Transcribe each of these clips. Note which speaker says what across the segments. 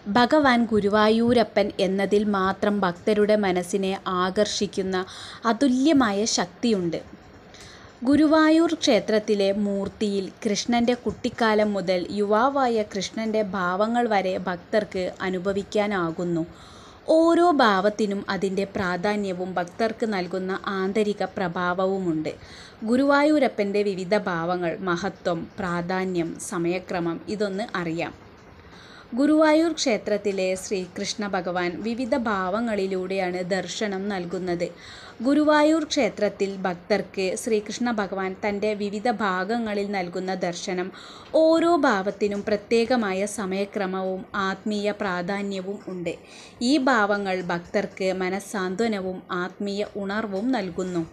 Speaker 1: ഭഗവാൻ ഗുരുവായൂരപ്പൻ എന്നതിൽ മാത്രം ഭക്തരുടെ മനസ്സിനെ ആകർഷിക്കുന്ന അതുല്യമായ ശക്തിയുണ്ട്. ഗുരുവായൂർ ക്ഷേത്രത്തിലെ മൂർത്തിയിൽ കൃഷ്ണൻ്റെ കുട്ടിക്കാലം മുതൽ യുവാവായ കൃഷ്ണൻ്റെ ഭാവങ്ങൾ വരെ ഭക്തർക്ക് അനുഭവിക്കാനാകുന്നു. ഓരോ ഭാവത്തിനും അതിൻ്റെ പ്രാധാന്യവും ഭക്തർക്ക് നൽകുന്ന ആന്തരിക പ്രഭാവവുമുണ്ട്. ഗുരുവായൂരപ്പൻ്റെ വിവിധ ഭാവങ്ങൾ, മഹത്വം, പ്രാധാന്യം, സമയക്രമം ഇതൊന്ന് അറിയാം. ഗുരുവായൂർ ക്ഷേത്രത്തിലെ ശ്രീകൃഷ്ണ ഭഗവാൻ വിവിധ ഭാവങ്ങളിലൂടെയാണ് ദർശനം നൽകുന്നത്. ഗുരുവായൂർ ക്ഷേത്രത്തിൽ ഭക്തർക്ക് ശ്രീകൃഷ്ണ ഭഗവാൻ തൻ്റെ വിവിധ ഭാഗങ്ങളിൽ നൽകുന്ന ദർശനം ഓരോ ഭാവത്തിനും പ്രത്യേകമായ സമയക്രമവും ആത്മീയ പ്രാധാന്യവും ഉണ്ട്. ഈ ഭാവങ്ങൾ ഭക്തർക്ക് മനസ്സാന്ത്വനവും ആത്മീയ ഉണർവും നൽകുന്നു.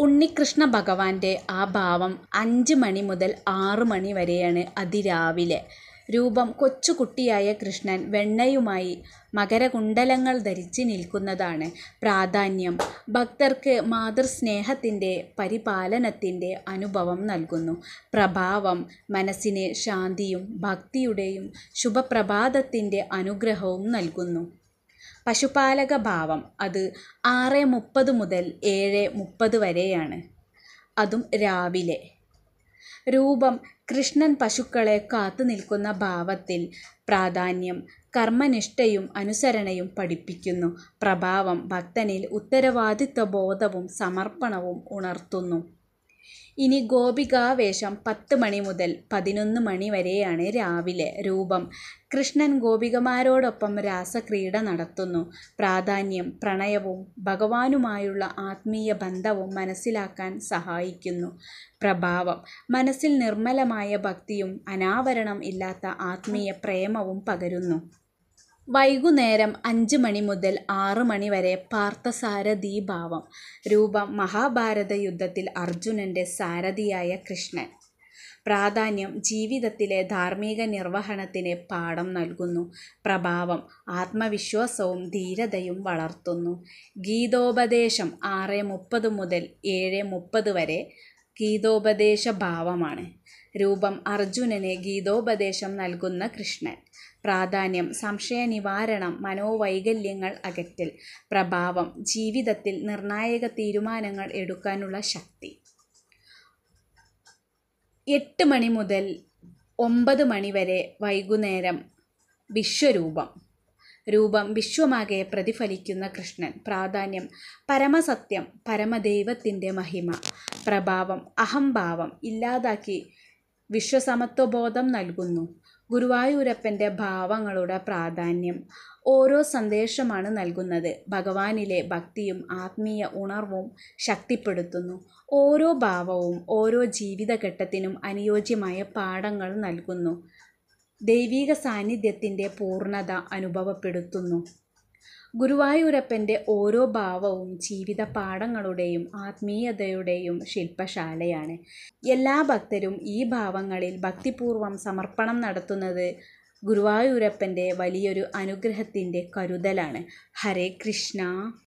Speaker 1: ഉണ്ണികൃഷ്ണ ഭഗവാന്റെ ആ ഭാവം 5 മണി മുതൽ 6 മണി വരെയാണ് അതിരാവിലെ. രൂപം കൊച്ചുകുട്ടിയായ കൃഷ്ണൻ വെണ്ണയുമായി മകരകുണ്ഡലങ്ങൾ ധരിച്ച് നിൽക്കുന്നതാണ്. പ്രാധാന്യം ഭക്തർക്ക് മാതൃസ്നേഹത്തിൻ്റെ, പരിപാലനത്തിൻ്റെ അനുഭവം നൽകുന്നു. പ്രഭാവം മനസ്സിന് ശാന്തിയും ഭക്തിയുടെയും ശുഭപ്രഭാതത്തിൻ്റെ അനുഗ്രഹവും നൽകുന്നു. പശുപാലക ഭാവം അത് 6:30 മുതൽ 7:30 വരെയാണ്, അതും രാവിലെ. രൂപം കൃഷ്ണൻ പശുക്കളെ കാത്തു നിൽക്കുന്ന ഭാവത്തിൽ. പ്രാധാന്യം കർമ്മനിഷ്ഠയും അനുസരണയും പഠിപ്പിക്കുന്നു. പ്രഭാവം ഭക്തനിൽ ഉത്തരവാദിത്വ ബോധവും സമർപ്പണവും ഉണർത്തുന്നു. ഇനി ഗോപികാവേശം 10 മണി മുതൽ 11 മണി വരെയാണ് രാവിലെ. രൂപം കൃഷ്ണൻ ഗോപികമാരോടൊപ്പം രാസക്രീഡ നടത്തുന്നു. പ്രാധാന്യം പ്രണയവും ഭഗവാനുമായുള്ള ആത്മീയ ബന്ധവും മനസ്സിലാക്കാൻ സഹായിക്കുന്നു. പ്രഭാവം മനസ്സിൽ നിർമ്മലമായ ഭക്തിയും അനാവരണം ഇല്ലാത്ത ആത്മീയ പ്രേമവും പകരുന്നു. വൈകുന്നേരം 5 മണി മുതൽ 6 മണി വരെ പാർത്ഥസാരഥി ഭാവം. രൂപം മഹാഭാരത യുദ്ധത്തിൽ അർജുനൻ്റെ സാരഥിയായ കൃഷ്ണൻ. പ്രാധാന്യം ജീവിതത്തിലെ ധാർമ്മിക നിർവഹണത്തിന് പാഠം നൽകുന്നു. പ്രഭാവം ആത്മവിശ്വാസവും ധീരതയും വളർത്തുന്നു. ഗീതോപദേശം 6:30 മുതൽ 7:30 വരെ ഗീതോപദേശ ഭാവമാണ്. രൂപം അർജുനന് ഗീതോപദേശം നൽകുന്ന കൃഷ്ണൻ. പ്രാധാന്യം സംശയനിവാരണം, മനോവൈകല്യങ്ങൾ അകറ്റൽ. പ്രഭാവം ജീവിതത്തിൽ നിർണായക തീരുമാനങ്ങൾ എടുക്കാനുള്ള ശക്തി. 8 മണി മുതൽ 9 മണി വരെ വൈകുന്നേരം വിശ്വരൂപം. രൂപം വിശ്വമാകെ പ്രതിഫലിക്കുന്ന കൃഷ്ണൻ. പ്രാധാന്യം പരമസത്യം, പരമദൈവത്തിൻ്റെ മഹിമ. പ്രഭാവം അഹംഭാവം ഇല്ലാതാക്കി വിശ്വസമത്വബോധം നൽകുന്നു. ഗുരുവായൂരപ്പൻ്റെ ഭാവങ്ങളുടെ പ്രാധാന്യം ഓരോ സന്ദേശമാണ് നൽകുന്നത്. ഭഗവാനിലെ ഭക്തിയും ആത്മീയ ഉണർവും ശക്തിപ്പെടുത്തുന്നു. ഓരോ ഭാവവും ഓരോ ജീവിതഘട്ടത്തിനും അനുയോജ്യമായ പാഠങ്ങൾ നൽകുന്നു. ദൈവിക സാന്നിധ്യത്തിൻ്റെ പൂർണ്ണത അനുഭവപ്പെടുത്തുന്നു. ഗുരുവായൂരപ്പൻ്റെ ഓരോ ഭാവവും ജീവിത പാഠങ്ങളുടെയും ആത്മീയതയുടെയും ശില്പശാലയാണ്. എല്ലാ ഭക്തരും ഈ ഭാവങ്ങളിൽ ഭക്തിപൂർവം സമർപ്പണം നടത്തുന്നത് ഗുരുവായൂരപ്പൻ്റെ വലിയൊരു അനുഗ്രഹത്തിൻ്റെ കരുതലാണ്. ഹരേ കൃഷ്ണ.